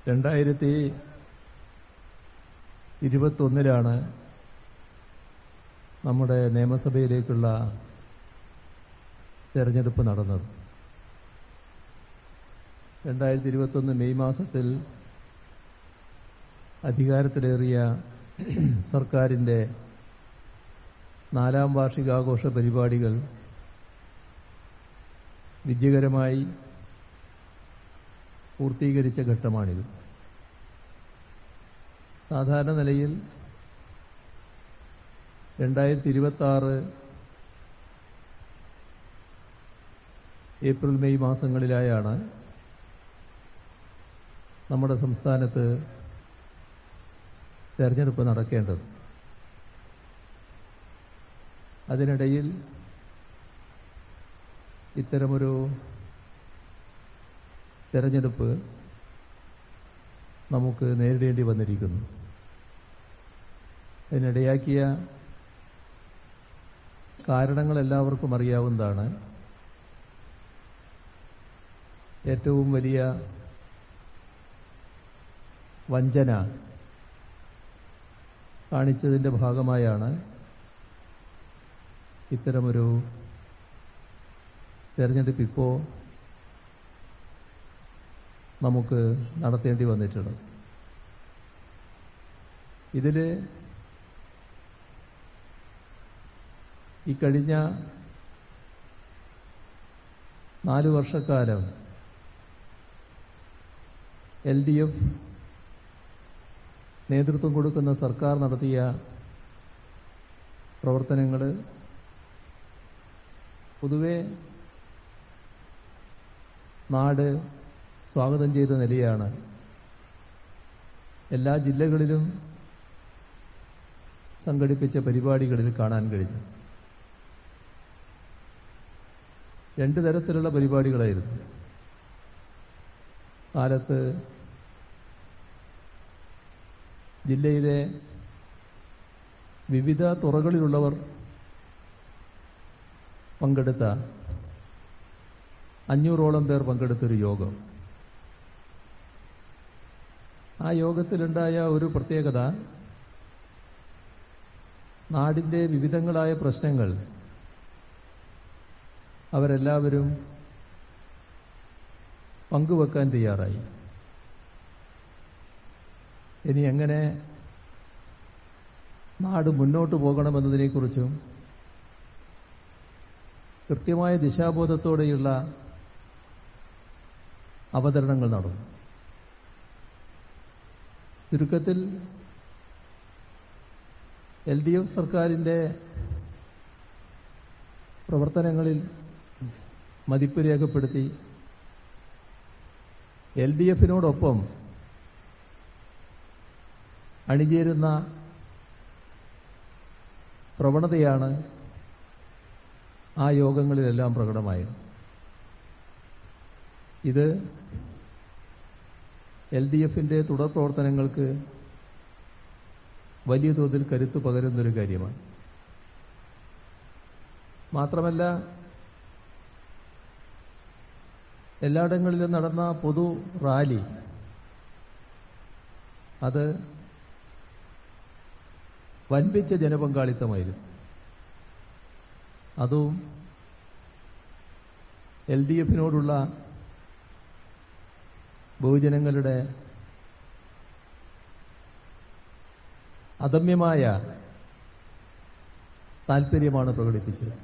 2021 നമ്മുടെ നിയമസഭയിലേക്കുള്ള തെരഞ്ഞെടുപ്പ് നടന്നത്. 2021 മെയ് മാസത്തിൽ അധികാരത്തിലേറിയ സർക്കാരിൻ്റെ 4ാം വാർഷികാഘോഷ പരിപാടികൾ വിജയകരമായി പൂർത്തീകരിച്ച ഘട്ടമാണിത്. സാധാരണ നിലയിൽ 2026 ഏപ്രിൽ മെയ് മാസങ്ങളിലായാണ് നമ്മുടെ സംസ്ഥാനത്ത് തെരഞ്ഞെടുപ്പ് നടക്കേണ്ടത്. അതിനിടയിൽ ഇത്തരമൊരു തെരഞ്ഞെടുപ്പ് നമുക്ക് നേരിടേണ്ടി വന്നിരിക്കുന്നു. അതിനിടയാക്കിയ കാരണങ്ങൾ എല്ലാവർക്കും അറിയാവുന്നതാണ്. ഏറ്റവും വലിയ വഞ്ചന കാണിച്ചതിൻ്റെ ഭാഗമായാണ് ഇത്തരമൊരു തെരഞ്ഞെടുപ്പ് ഇപ്പോൾ നമുക്ക് നടത്തേണ്ടി വന്നിട്ടുള്ളത്. ഇതിൽ ഈ കഴിഞ്ഞ 4 വർഷക്കാലം LDF നേതൃത്വം കൊടുക്കുന്ന സർക്കാർ നടത്തിയ പ്രവർത്തനങ്ങൾ പൊതുവെ നാട് സ്വാഗതം ചെയ്ത നിലയാണ് എല്ലാ ജില്ലകളിലും സംഘടിപ്പിച്ച പരിപാടികളിൽ കാണാൻ കഴിഞ്ഞു. 2 തരത്തിലുള്ള പരിപാടികളായിരുന്നു. കാലത്ത് ജില്ലയിലെ വിവിധ തുറകളിലുള്ളവർ പങ്കെടുത്ത 500ഓളം പേർ പങ്കെടുത്തൊരു യോഗം. ആ യോഗത്തിലുണ്ടായ ഒരു പ്രത്യേകത, നാടിൻ്റെ വിവിധങ്ങളായ പ്രശ്നങ്ങൾ അവരെല്ലാവരും പങ്കുവെക്കാൻ തയ്യാറായി. ഇനി എങ്ങനെ നാട് മുന്നോട്ട് പോകണമെന്നതിനെക്കുറിച്ചും കൃത്യമായ ദിശാബോധത്തോടെയുള്ള അവതരണങ്ങൾ നടന്നു. ചുരുക്കത്തിൽ LDF സർക്കാരിൻ്റെ പ്രവർത്തനങ്ങളിൽ മതിപ്പ് രേഖപ്പെടുത്തി LDFനോടൊപ്പം അണിചേരുന്ന പ്രവണതയാണ് ആ യോഗങ്ങളിലെല്ലാം പ്രകടമായത്. ഇത് LDFന്റെ തുടർ പ്രവർത്തനങ്ങൾക്ക് വലിയ തോതിൽ കരുത്തു പകരുന്നൊരു കാര്യമാണ്. മാത്രമല്ല, എല്ലായിടങ്ങളിലും നടന്ന പൊതു റാലി അത് വൻപിച്ച ജനപങ്കാളിത്തമായിരുന്നു. അതും LDFനോടുള്ള ബഹുജനങ്ങളുടെ അദമ്യമായ താൽപര്യമാണ് പ്രകടിപ്പിച്ചത്.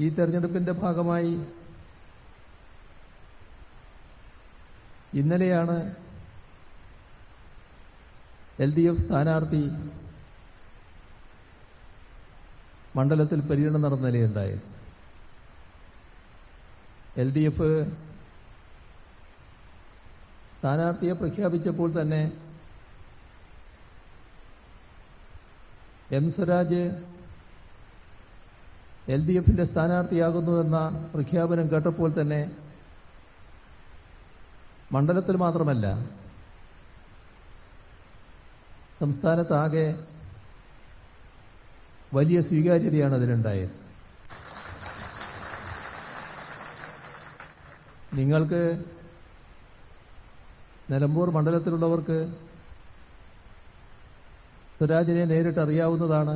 ഈ തെരഞ്ഞെടുപ്പിന്റെ ഭാഗമായി ഇന്നലെയാണ് LDF സ്ഥാനാർത്ഥി മണ്ഡലത്തിൽ പര്യടനം നടന്ന നിലയുണ്ടായത്. LDF സ്ഥാനാർത്ഥിയെ പ്രഖ്യാപിച്ചപ്പോൾ തന്നെ M. സ്വരാജ് LDFന്റെ സ്ഥാനാർത്ഥിയാകുന്നുവെന്ന പ്രഖ്യാപനം കേട്ടപ്പോൾ തന്നെ മണ്ഡലത്തിൽ മാത്രമല്ല സംസ്ഥാനത്താകെ വലിയ സ്വീകാര്യതയാണ് അതിനുണ്ടായത്. നിങ്ങൾക്ക് നിലമ്പൂർ മണ്ഡലത്തിലുള്ളവർക്ക് സ്വരാജിനെ നേരിട്ട് അറിയാവുന്നതാണ്.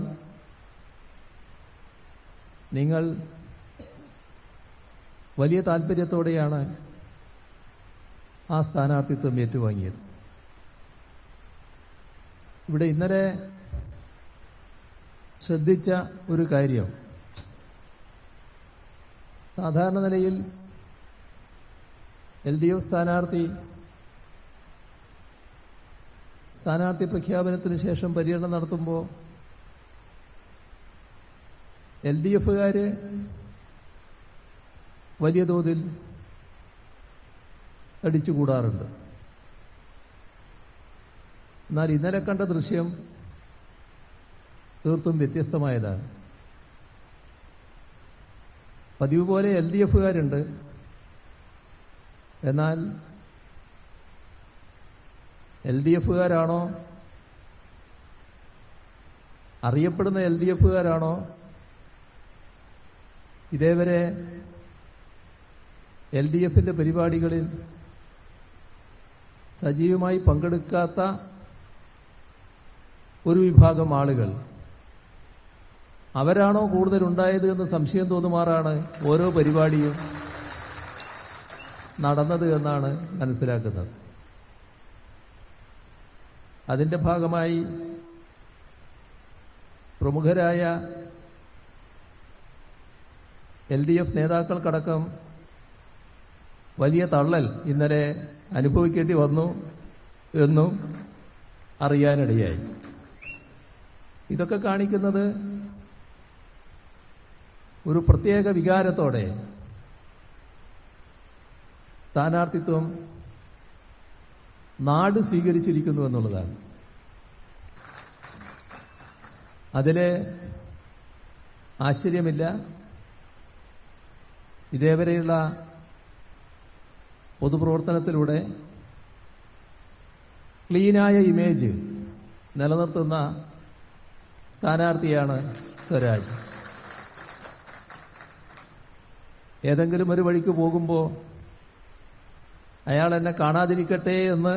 നിങ്ങൾ വലിയ താല്പര്യത്തോടെയാണ് ആ സ്ഥാനാർത്ഥിത്വം ഏറ്റുവാങ്ങിയത്. ഇവിടെ ഇന്നലെ ശ്രദ്ധിച്ച ഒരു കാര്യം, സാധാരണ നിലയിൽ LDF സ്ഥാനാർത്ഥി പ്രഖ്യാപനത്തിന് ശേഷം പര്യടനം നടത്തുമ്പോൾ LDFകാർ വലിയ തോതിൽ അടിച്ചുകൂടാറുണ്ട്. എന്നാൽ ഇന്നലെ കണ്ട ദൃശ്യം തീർത്തും വ്യത്യസ്തമായതാണ്. പതിവ് പോലെ LDFകാരുണ്ട്, എന്നാൽ LDFകാരാണോ, അറിയപ്പെടുന്ന LDFകാരാണോ ഇതേവരെ LDFന്റെ പരിപാടികളിൽ സജീവമായി പങ്കെടുക്കാത്ത ഒരു വിഭാഗം ആളുകൾ, അവരാണോ കൂടുതലുണ്ടായത് എന്ന് സംശയം തോന്നുമാറാണ് ഓരോ പരിപാടിയും നടന്നത് എന്നാണ് മനസ്സിലാക്കുന്നത്. അതിന്റെ ഭാഗമായി പ്രമുഖരായ LDF നേതാക്കൾക്കടക്കം വലിയ തള്ളൽ ഇന്നലെ അനുഭവിക്കേണ്ടി വന്നു എന്നും അറിയാനിടയായി. ഇതൊക്കെ കാണിക്കുന്നത് ഒരു പ്രത്യേക വികാരത്തോടെ സ്ഥാനാർത്ഥിത്വം നാട് സ്വീകരിച്ചിരിക്കുന്നു എന്നുള്ളതാണ്. അതില് ആശ്ചര്യമില്ല. ഇതേവരെയുള്ള പൊതുപ്രവർത്തനത്തിലൂടെ ക്ലീനായ ഇമേജ് നിലനിർത്തുന്ന സ്ഥാനാർത്ഥിയാണ് സ്വരാജ്. ഏതെങ്കിലും ഒരു വഴിക്ക് പോകുമ്പോൾ അയാൾ എന്നെ കാണാതിരിക്കട്ടെ എന്ന്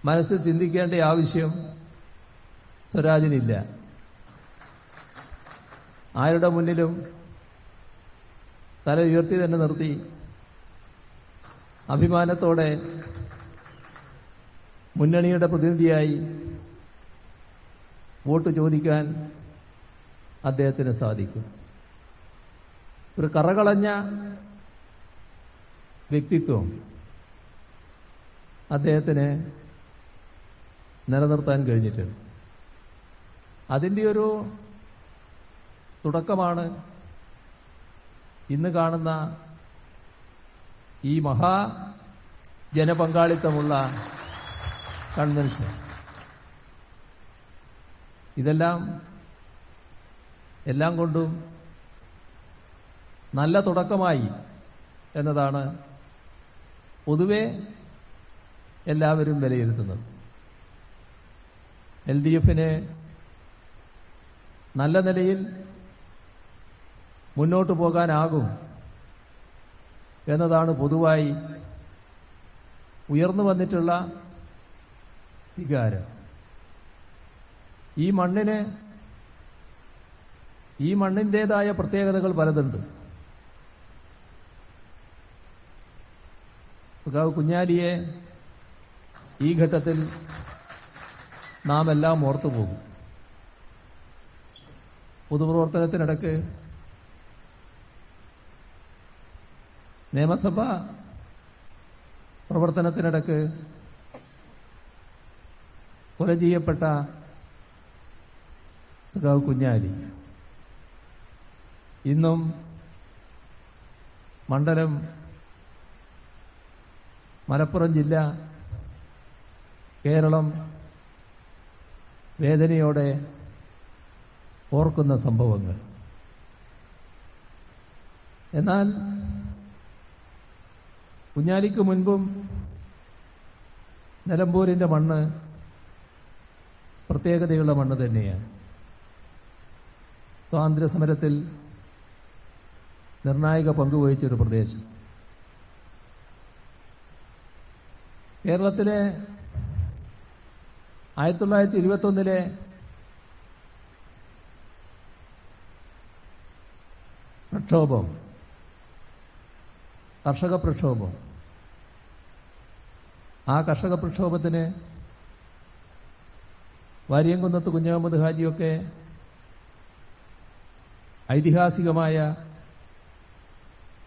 മനസ്സിൽ ചിന്തിക്കേണ്ട ആവശ്യം സ്വരാജിനില്ല. ആരുടെ മുന്നിലും തല ഉയർത്തി തന്നെ നിർത്തി അഭിമാനത്തോടെ മുന്നണിയുടെ പ്രതിനിധിയായി വോട്ട് ചോദിക്കാൻ അദ്ദേഹത്തിന് സാധിക്കും. ഒരു കറകളഞ്ഞ വ്യക്തിത്വം അദ്ദേഹത്തിന് നിലനിർത്താൻ കഴിഞ്ഞിട്ടുണ്ട്. അതിൻ്റെ ഒരു തുടക്കമാണ് ഇന്ന് കാണുന്ന ഈ ജനപങ്കാളിത്തമുള്ള കൺവെൻഷൻ. എല്ലാം കൊണ്ടും നല്ല തുടക്കമായി എന്നതാണ് പൊതുവെ എല്ലാവരും വിലയിരുത്തുന്നത്. LDFന് നല്ല നിലയിൽ മുന്നോട്ട് പോകാനാകും എന്നതാണ് പൊതുവായി ഉയർന്നു വന്നിട്ടുള്ള വികാരം. ഈ മണ്ണിൻ്റെതായ പ്രത്യേകതകൾ പലതുണ്ട്. കുഞ്ഞാലിയെ ഈ ഘട്ടത്തിൽ നാം എല്ലാം ഓർത്തുപോകും. പൊതുപ്രവർത്തനത്തിനിടയ്ക്ക് നിയമസഭാ പ്രവർത്തനത്തിനിടയ്ക്ക് കൊല ചെയ്യപ്പെട്ട സഖാവ് കുഞ്ഞാലി ഇന്നും മണ്ഡലം, മലപ്പുറം ജില്ല, കേരളം വേദനയോടെ ഓർക്കുന്ന സംഭവങ്ങൾ. എന്നാൽ കുഞ്ഞാലിക്ക് മുൻപും നിലമ്പൂരിന്റെ മണ്ണ് പ്രത്യേകതയുള്ള മണ്ണ് തന്നെയാണ്. സ്വാതന്ത്ര്യ സമരത്തിൽ നിർണായക പങ്കുവഹിച്ചൊരു പ്രദേശം. കേരളത്തിലെ 1921 പ്രക്ഷോഭം, കർഷക പ്രക്ഷോഭം, ആ കർഷക പ്രക്ഷോഭത്തിന് വാര്യംകുന്നത്ത് കുഞ്ഞഹമ്മദ് ഹാജിയൊക്കെ ഐതിഹാസികമായ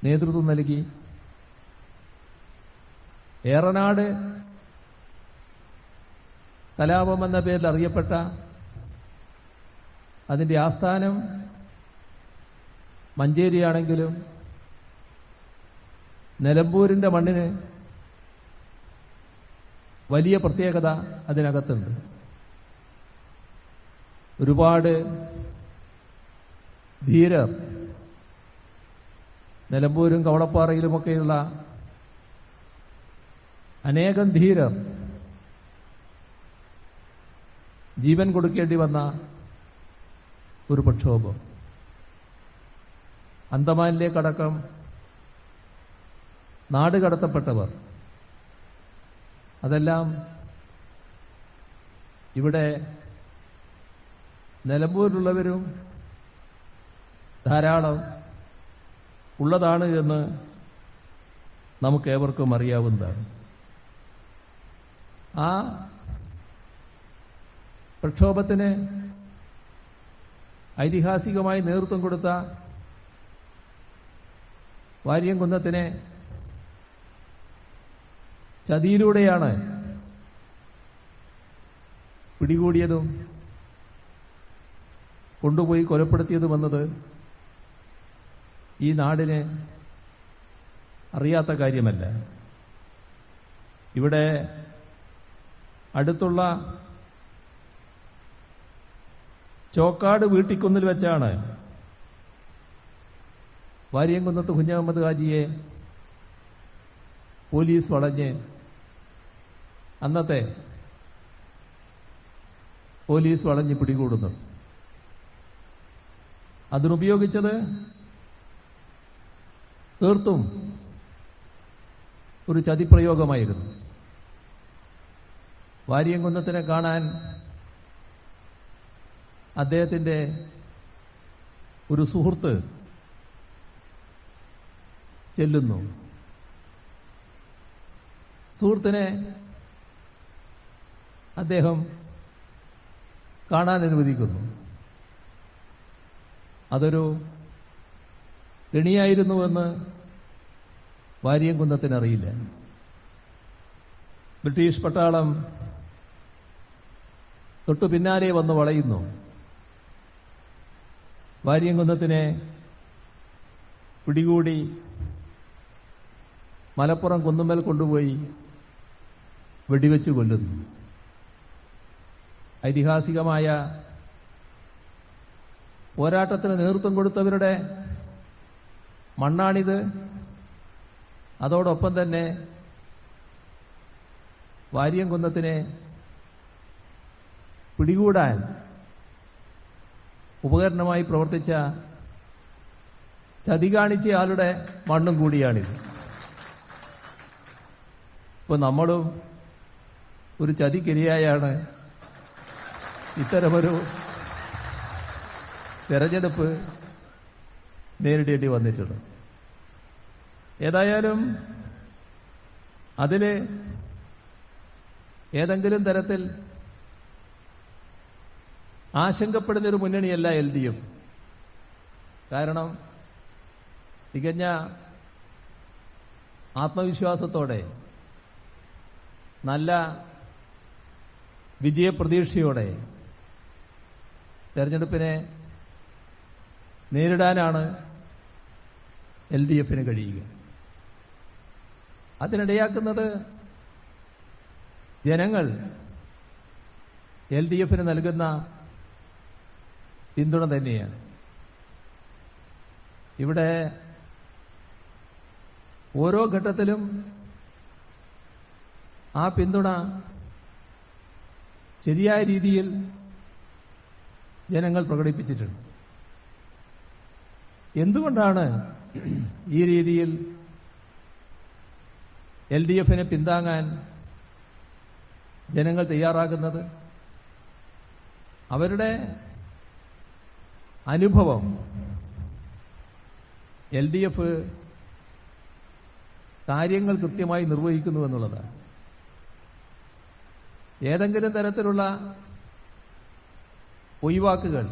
നേതൃത്വം നൽകി. ഏറനാട് കലാപം എന്ന പേരിൽ അറിയപ്പെട്ട അതിന്റെ ആസ്ഥാനം മഞ്ചേരിയാണെങ്കിലും നിലമ്പൂരിന്റെ മണ്ണിന് വലിയ പ്രത്യേകത അതിനകത്തുണ്ട്. ഒരുപാട് ധീരർ നിലമ്പൂരും കവളപ്പാറയിലുമൊക്കെയുള്ള അനേകം ധീരർ ജീവൻ കൊടുക്കേണ്ടി വന്ന ഒരു പ്രക്ഷോഭം. അന്തമാനിലേക്കടക്കം നാട് കടത്തപ്പെട്ടവർ, അതെല്ലാം ഇവിടെ നിലമ്പൂരിലുള്ളവരും ധാരാളം ഉള്ളതാണ് എന്ന് നമുക്കേവർക്കും അറിയാവുന്നതാണ്. ആ പ്രക്ഷോഭത്തിന് ഐതിഹാസികമായി നേതൃത്വം കൊടുത്ത വാര്യംകുന്നത്തിനെ ചതിയിലൂടെയാണ് പിടികൂടിയതും കൊണ്ടുപോയി കൊലപ്പെടുത്തിയതുമെന്നത് ഈ നാടിന് അറിയാത്ത കാര്യമല്ല. ഇവിടെ അടുത്തുള്ള ചോക്കാട് വീട്ടിക്കുന്നിൽ വെച്ചാണ് വാര്യംകുന്നത്ത് കുഞ്ഞഹമ്മദ് ഹാജിയെ പോലീസ് വളഞ്ഞ് അന്നത്തെ പോലീസ് വളഞ്ഞ് പിടികൂടുന്നത്. അതിനുപയോഗിച്ചത് തീർത്തും ഒരു ചതിപ്രയോഗമായിരുന്നു. വാര്യംകുന്നത്തിനെ കാണാൻ അദ്ദേഹത്തിന്റെ ഒരു സുഹൃത്ത് ചെല്ലുന്നു. സുഹൃത്തിനെ അദ്ദേഹം കാണാൻ അനുവദിക്കുന്നു. അതൊരു കെണിയായിരുന്നുവെന്ന് വാര്യംകുന്നത്തിനറിയില്ല. ബ്രിട്ടീഷ് പട്ടാളം തൊട്ടു പിന്നാലെ വന്ന് വളയുന്നു. വാര്യംകുന്നത്തിനെ പിടികൂടി മലപ്പുറം കുന്നുമ്മൽ കൊണ്ടുപോയി വെടിവെച്ച് കൊല്ലുന്നു. ഐതിഹാസികമായ പോരാട്ടത്തിന് നേതൃത്വം കൊടുത്തവരുടെ മണ്ണാണിത്. അതോടൊപ്പം തന്നെ വാര്യംകുന്നത്തിനെ പിടികൂടാൻ ഉപകരണമായി പ്രവർത്തിച്ച ചതി കാണിച്ച ആളുടെ മണ്ണും കൂടിയാണിത്. ഇപ്പൊ നമ്മളും ഒരു ചതിക്കിരയായാണ് ഇത്തരമൊരു തെരഞ്ഞെടുപ്പ് നേരിടേണ്ടി വന്നിട്ടുണ്ട്. ഏതായാലും അതിൽ ഏതെങ്കിലും തരത്തിൽ ആശങ്കപ്പെടുന്നൊരു മുന്നണിയല്ല LDF. കാരണം തികഞ്ഞ ആത്മവിശ്വാസത്തോടെ, നല്ല വിജയപ്രതീക്ഷയോടെ തെരഞ്ഞെടുപ്പിനെ നേരിടാനാണ് LDFന് കഴിയുക. അതിനിടയാക്കുന്നത് ജനങ്ങൾ LDFന് നൽകുന്ന പിന്തുണ തന്നെയാണ്. ഇവിടെ ഓരോ ഘട്ടത്തിലും ആ പിന്തുണ ശരിയായ രീതിയിൽ ജനങ്ങൾ പ്രകടിപ്പിച്ചിട്ടുണ്ട്. എന്തുകൊണ്ടാണ് ഈ രീതിയിൽ LDFനെ പിന്താങ്ങാൻ ജനങ്ങൾ തയ്യാറാകുന്നത്? അവരുടെ അനുഭവം LDF കാര്യങ്ങൾ കൃത്യമായി നിർവഹിക്കുന്നു എന്നുള്ളതാണ്. ഏതെങ്കിലും തരത്തിലുള്ള ഒഴിവാക്കുകൾ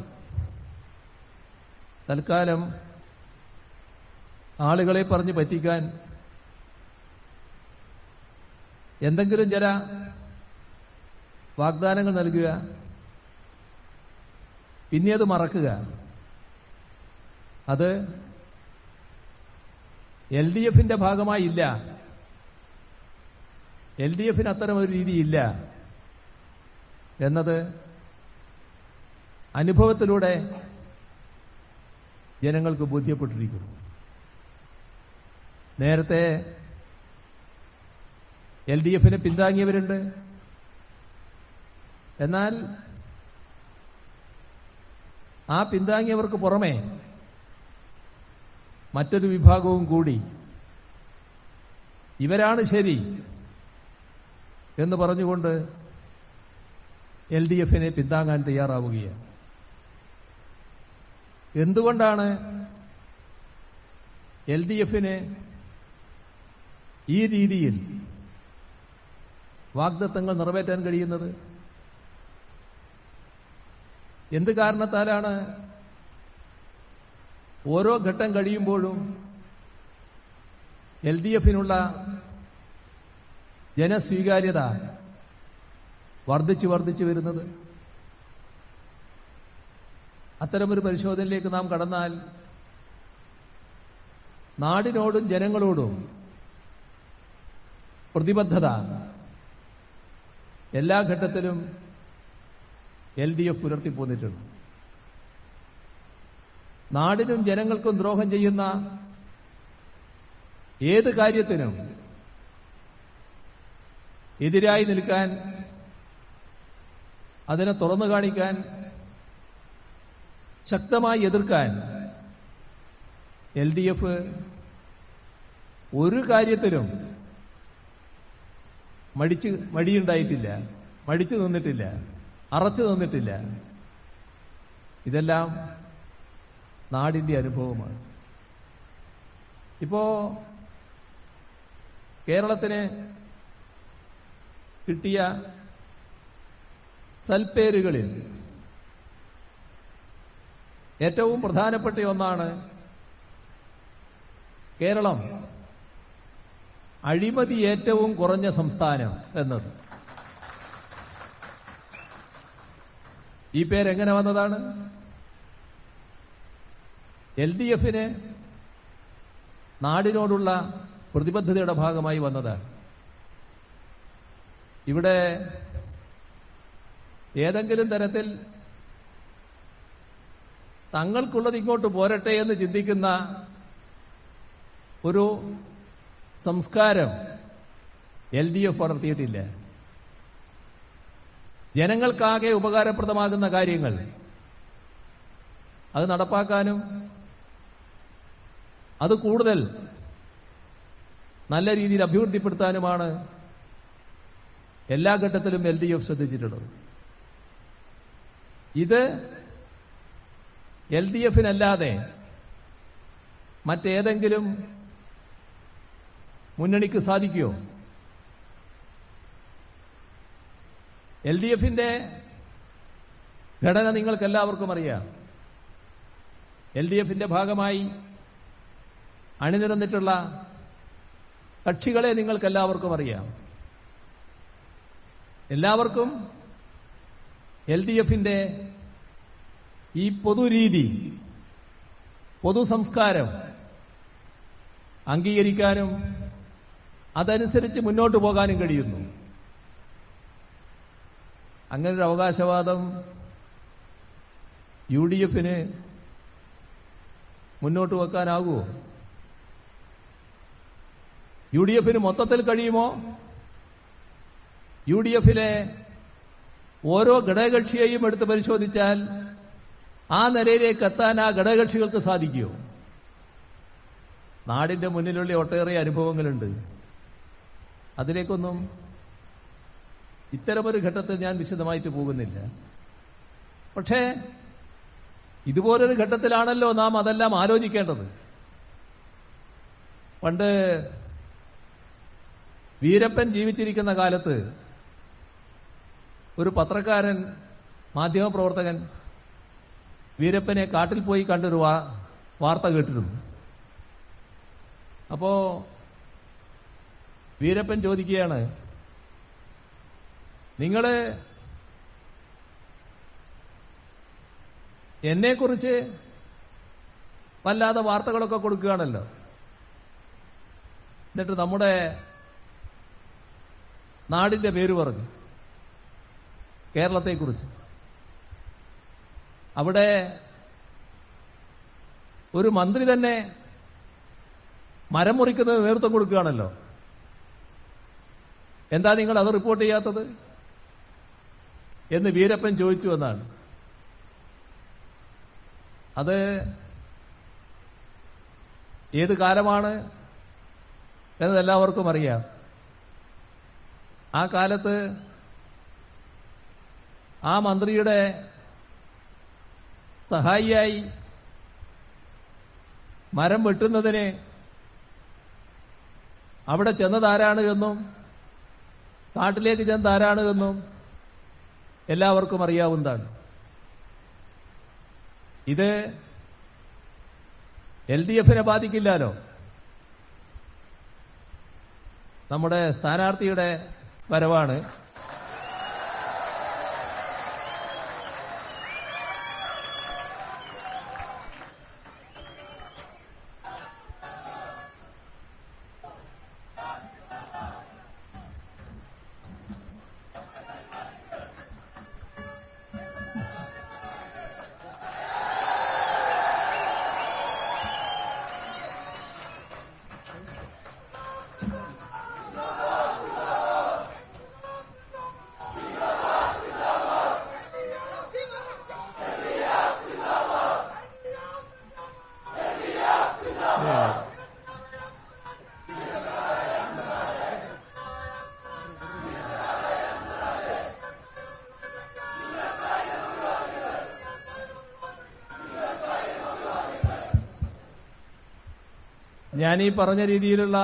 തൽക്കാലം ആളുകളെ പറഞ്ഞ് പറ്റിക്കാൻ എന്തെങ്കിലും ചില വാഗ്ദാനങ്ങൾ നൽകുക, പിന്നെ അത് മറക്കുക, അത് LDFന്റെ ഭാഗമായി ഇല്ല. LDFന് അത്തരമൊരു രീതിയില്ല എന്നത് അനുഭവത്തിലൂടെ ജനങ്ങൾക്ക് ബോധ്യപ്പെട്ടിരിക്കുന്നു. നേരത്തെ LDFനെ പിന്താങ്ങിയവരുണ്ട്. എന്നാൽ ആ പിന്താങ്ങിയവർക്ക് പുറമെ മറ്റൊരു വിഭാഗവും കൂടി ഇവരാണ് ശരി എന്ന് പറഞ്ഞുകൊണ്ട് LDFനെ പിന്താങ്ങാൻ തയ്യാറാവുകയാണ്. എന്തുകൊണ്ടാണ് LDFന് ഈ രീതിയിൽ വാഗ്ദത്തങ്ങൾ നിറവേറ്റാൻ കഴിയുന്നത്? എന്ത് കാരണത്താലാണ് ഓരോ ഘട്ടം കഴിയുമ്പോഴും LDFനുള്ള ജനസ്വീകാര്യത വർദ്ധിച്ചു വരുന്നത്? അത്തരമൊരു പരിശോധനയിലേക്ക് നാം കടന്നാൽ നാടിനോടും ജനങ്ങളോടും പ്രതിബദ്ധത എല്ലാ ഘട്ടത്തിലും LDF പുലർത്തിപ്പോന്നിട്ടുണ്ട്. നാടിനും ജനങ്ങൾക്കും ദ്രോഹം ചെയ്യുന്ന ഏത് കാര്യത്തിനും എതിരായി നിൽക്കാൻ, അതിനെ തുറന്നു കാണിക്കാൻ, ശക്തമായി എതിർക്കാൻ LDF ഒരു കാര്യത്തിലും മടിയുണ്ടായിട്ടില്ല, മടിച്ചു നിന്നിട്ടില്ല, അറച്ചു നിന്നിട്ടില്ല. ഇതെല്ലാം നാടിന്റെ അനുഭവമാണ്. ഇപ്പോ കേരളത്തിന് കിട്ടിയ സൽപ്പേരുകളിൽ ഏറ്റവും പ്രധാനപ്പെട്ട ഒന്നാണ് കേരളം അഴിമതി ഏറ്റവും കുറഞ്ഞ സംസ്ഥാനം എന്നത്. ഈ പേരെങ്ങനെ വന്നതാണ്? LDFന് നാടിനോടുള്ള പ്രതിബദ്ധതയുടെ ഭാഗമായി വന്നതാണ്. ഇവിടെ ഏതെങ്കിലും തരത്തിൽ തങ്ങൾക്കുള്ളത് ഇങ്ങോട്ട് പോരട്ടെ എന്ന് ചിന്തിക്കുന്ന ഒരു സംസ്കാരം LDF വളർത്തിയിട്ടില്ല. ജനങ്ങൾക്കാകെ ഉപകാരപ്രദമാകുന്ന കാര്യങ്ങൾ അത് നടപ്പാക്കാനും അത് കൂടുതൽ നല്ല രീതിയിൽ അഭിവൃദ്ധിപ്പെടുത്താനുമാണ് എല്ലാ ഘട്ടത്തിലും LDF ശ്രദ്ധിച്ചിട്ടുള്ളത്. ഇത് LDFനല്ലാതെ മറ്റേതെങ്കിലും മുന്നണിക്ക് സാധിക്കുമോ? LDFന്റെ ഘടന നിങ്ങൾക്കെല്ലാവർക്കും അറിയാം. LDFന്റെ ഭാഗമായി അണിനിരന്നിട്ടുള്ള കക്ഷികളെ നിങ്ങൾക്കെല്ലാവർക്കും അറിയാം. എല്ലാവർക്കും LDFന്റെ ഈ പൊതുരീതി, പൊതു സംസ്കാരം അംഗീകരിക്കാനും അതനുസരിച്ച് മുന്നോട്ട് പോകാനും കഴിയുന്നു. അങ്ങനൊരു അവകാശവാദം UDFന് മുന്നോട്ട് വെക്കാനാകുമോ? UDFന് മൊത്തത്തിൽ കഴിയുമോ? UDFലെ ഓരോ ഘടകകക്ഷിയെയും എടുത്ത് പരിശോധിച്ചാൽ ആ നിലയിലേക്ക് എത്താൻ ആ ഘടകകക്ഷികൾക്ക് സാധിക്കുമോ? നാടിന്റെ മുന്നിലുള്ള ഒട്ടേറെ അനുഭവങ്ങളുണ്ട്. അതിലേക്കൊന്നും ഇത്തരമൊരു ഘട്ടത്തിൽ ഞാൻ വിശദമായിട്ട് പോകുന്നില്ല. പക്ഷേ ഇതുപോലൊരു ഘട്ടത്തിലാണല്ലോ നാം അതെല്ലാം ആലോചിക്കേണ്ടത്. പണ്ട് വീരപ്പൻ ജീവിച്ചിരിക്കുന്ന കാലത്ത് ഒരു പത്രക്കാരൻ, മാധ്യമപ്രവർത്തകൻ വീരപ്പനെ കാട്ടിൽ പോയി കണ്ടൊരു വാർത്ത കേട്ടിരുന്നു. അപ്പോ വീരപ്പൻ ചോദിക്കുകയാണ്, നിങ്ങള് എന്നെക്കുറിച്ച് വല്ലാതെ വാർത്തകളൊക്കെ കൊടുക്കുകയാണല്ലോ, എന്നിട്ട് നമ്മുടെ നാടിന്റെ പേര് പറഞ്ഞു, കേരളത്തെക്കുറിച്ച്. അവിടെ ഒരു മന്ത്രി തന്നെ മരം മുറിക്കുന്നത് നേതൃത്വം കൊടുക്കുകയാണല്ലോ, എന്താ നിങ്ങൾ അത് റിപ്പോർട്ട് ചെയ്യാത്തത് എന്ന് വീരപ്പൻ ചോദിച്ചു എന്നാണ്. അത് ഏത് കാലമാണ് എന്നതെല്ലാവർക്കും അറിയാം. ആ കാലത്ത് ആ മന്ത്രിയുടെ സഹായിയായി മരം വെട്ടുന്നതിന് അവിടെ ചെന്നതാരാണ് എന്നും കാട്ടിലേക്ക് ചെന്നതാരാണ് എന്നും എല്ലാവർക്കും അറിയാവുന്നതാണ്. ഇത് LDF-നെ ബാധിക്കില്ലല്ലോ. നമ്മുടെ സ്ഥാനാർത്ഥിയുടെ വരവാണ്. ഞാനീ പറഞ്ഞ രീതിയിലുള്ള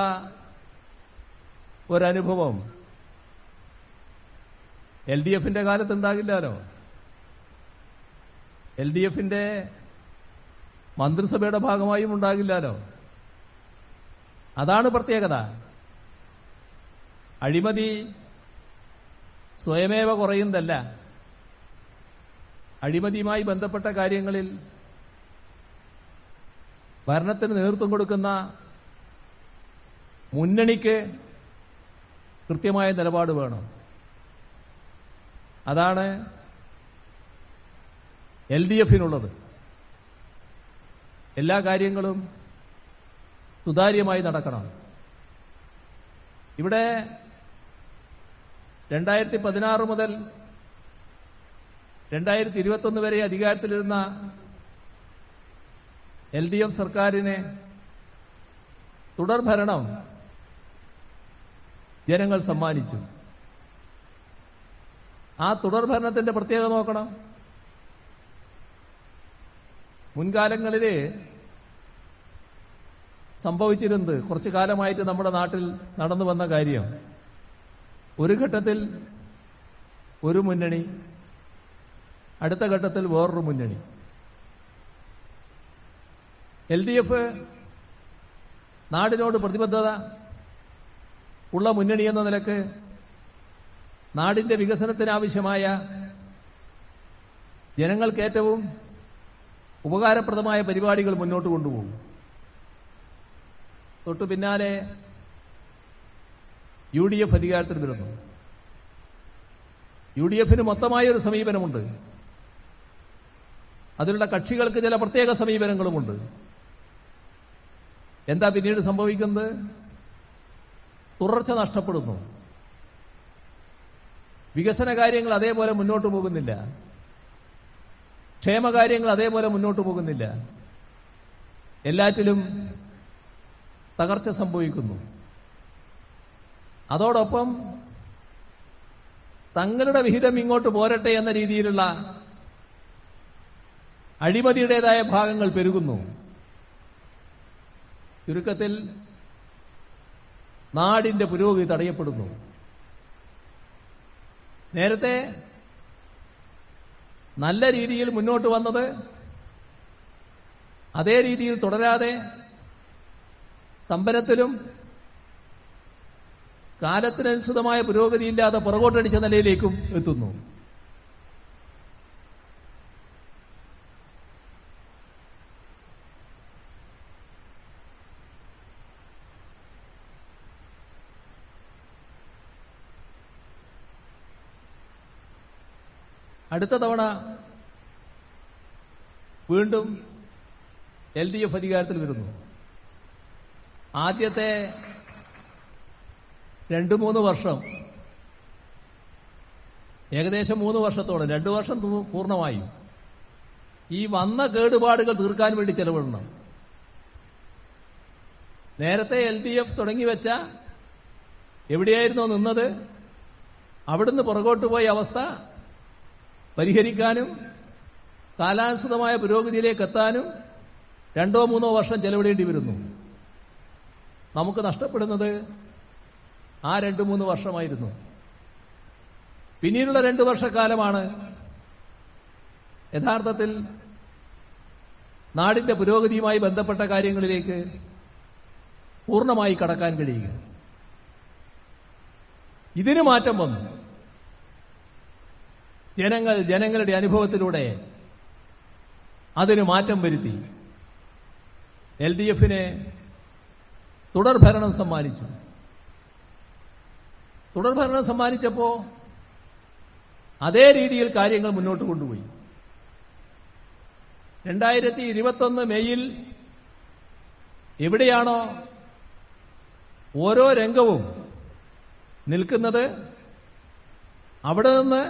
ഒരനുഭവം LDF-ന്റെ കാലത്തുണ്ടാകില്ലല്ലോ. LDF-ന്റെ മന്ത്രിസഭയുടെ ഭാഗമായും ഉണ്ടാകില്ലല്ലോ. അതാണ് പ്രത്യേകത. അഴിമതി സ്വയമേവ കുറയുന്നതല്ല. അഴിമതിയുമായി ബന്ധപ്പെട്ട കാര്യങ്ങളിൽ ഭരണത്തിന് നേതൃത്വം കൊടുക്കുന്ന മുന്നണിക്ക് കൃത്യമായ നിലപാട് വേണം. അതാണ് LDF-നുള്ളത്. എല്ലാ കാര്യങ്ങളും സുതാര്യമായി നടക്കണം. ഇവിടെ 2016 മുതൽ 2021 വരെ അധികാരത്തിലിരുന്ന LDF സർക്കാരിന് തുടർഭരണം ജനങ്ങൾ സമ്മാനിച്ചു. ആ തുടർഭരണത്തിന്റെ പ്രത്യേകത നോക്കണം. മുൻകാലങ്ങളിൽ സംഭവിച്ചിരുന്നത് കുറച്ചു കാലമായിട്ട് നമ്മുടെ നാട്ടിൽ നടന്നു വന്ന കാര്യം, ഒരു ഘട്ടത്തിൽ ഒരു മുന്നണി, അടുത്ത ഘട്ടത്തിൽ വേറൊരു മുന്നണി. LDF നാടിനോട് പ്രതിബദ്ധത ഉള്ള മുന്നണി എന്ന നിലക്ക് നാടിന്റെ വികസനത്തിനാവശ്യമായ ജനങ്ങൾക്ക് ഏറ്റവും ഉപകാരപ്രദമായ പരിപാടികൾ മുന്നോട്ട് കൊണ്ടുപോകും. തൊട്ടു പിന്നാലെ UDF അധികാരത്തിൽ വരുന്നു. UDF-ന് മൊത്തമായൊരു സമീപനമുണ്ട്. അതിലുള്ള കക്ഷികൾക്ക് ചില പ്രത്യേക സമീപനങ്ങളുമുണ്ട്. എന്താ പിന്നീട് സംഭവിക്കുന്നത്? തുടർച്ച നഷ്ടപ്പെടുന്നു. വികസന കാര്യങ്ങൾ അതേപോലെ മുന്നോട്ട് പോകുന്നില്ല. ക്ഷേമകാര്യങ്ങൾ അതേപോലെ മുന്നോട്ട് പോകുന്നില്ല. എല്ലാറ്റിലും തകർച്ച സംഭവിക്കുന്നു. അതോടൊപ്പം തങ്ങളുടെ വിഹിതം ഇങ്ങോട്ട് പോരട്ടെ എന്ന രീതിയിലുള്ള അഴിമതിയുടേതായ ഭാഗങ്ങൾ പെരുകുന്നു. ചുരുക്കത്തിൽ നാടിന്റെ പുരോഗതി തടയപ്പെടുന്നു. നേരത്തെ നല്ല രീതിയിൽ മുന്നോട്ട് വന്നത് അതേ രീതിയിൽ തുടരാതെ സ്തംഭനത്തിലും കാലത്തിനനുസൃതമായ പുരോഗതിയില്ലാതെ പുറകോട്ടടിച്ച നിലയിലേക്കും എത്തുന്നു. അടുത്ത തവണ വീണ്ടും LDF അധികാരത്തിൽ വരുന്നു. ആദ്യത്തെ 2-3 വർഷം, ഏകദേശം 3 വർഷത്തോളം, 2 വർഷം പൂർണ്ണമായും ഈ വന്ന കേടുപാടുകൾ തീർക്കാൻ വേണ്ടി ചെലവിടണം. നേരത്തെ LDF തുടങ്ങി വെച്ച എവിടെയായിരുന്നോ നിന്നത് അവിടുന്ന് പുറകോട്ട് പോയ അവസ്ഥ പരിഹരിക്കാനും കാലാനുസൃതമായ പുരോഗതിയിലേക്ക് എത്താനും 2-3 വർഷം ചെലവിടേണ്ടി വരുന്നു. നമുക്ക് നഷ്ടപ്പെടുന്നത് ആ 2-3 വർഷമായിരുന്നു. പിന്നീടുള്ള 2 വർഷക്കാലമാണ് യഥാർത്ഥത്തിൽ നാടിന്റെ പുരോഗതിയുമായി ബന്ധപ്പെട്ട കാര്യങ്ങളിലേക്ക് പൂർണ്ണമായി കടക്കാൻ കഴിയുക. ഇതിന് മാറ്റം വന്നു. ജനങ്ങളുടെ അനുഭവത്തിലൂടെ അതിന് മാറ്റം വരുത്തി. LDFന് തുടർഭരണം സമ്മാനിച്ചു. തുടർഭരണം സമ്മാനിച്ചപ്പോ അതേ രീതിയിൽ കാര്യങ്ങൾ മുന്നോട്ട് കൊണ്ടുപോയി. 2021 മെയ്യിൽ എവിടെയാണോ ഓരോ രംഗവും നിൽക്കുന്നത് അവിടെ നിന്ന്